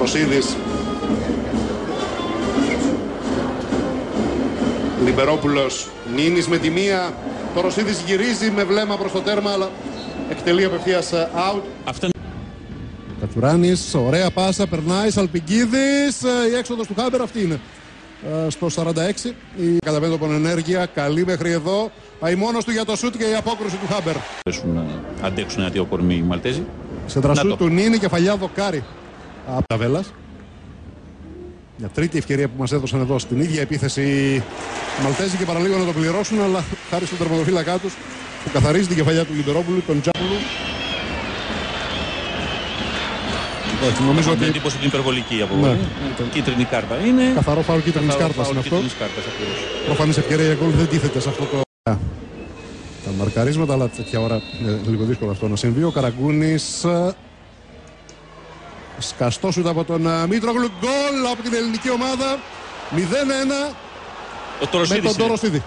Ρωσίδης. Λιμπερόπουλος, Νίνης με τη μία. Το Ρωσίδης γυρίζει με βλέμμα προς το τέρμα, αλλά εκτελεί απευθείας out. Κατσουράνης, ωραία πάσα, περνάει, Σαλπικίδης, η έξοδος του Χάμπερ αυτή είναι. Στο 46, η καταπέντωπον ενέργεια, καλή μέχρι εδώ. Πάει μόνος του για το σούτ και η απόκρουση του Χάμπερ. Αντέξουν ένα δύο κορμί οι Μαλτέζοι. Σε τρασού του Νίνη, κεφαλιά δοκάρι από τα Βέλλας. Μια τρίτη ευκαιρία που μας έδωσαν εδώ στην ίδια επίθεση οι Μαλτέζοι και παραλίγο να το πληρώσουν, αλλά χάρη στον τερματοφύλακά τους που καθαρίζει την κεφαλιά του Λιμπερόπουλου, τον Τζάπουλου. Όχι, νομίζω ότι εντύπωση την υπερβολική αποβολή. Κίτρινη κάρτα είναι. Καθαρό φάουλ κίτρινης κάρτας είναι αυτό. Προφανής ευκαιρία για γκολ δεν τίθεται σε αυτό το. Τα μαρκαρίσματα, αλλά τέτοια ώρα είναι λίγο δύσκολο αυτό να συμβεί. Ο Καραγκούνης. Σκαστό σούτ από τον Μήτρογλου. Γκολ από την ελληνική ομάδα. 0-1 με τον Τωροσίδη.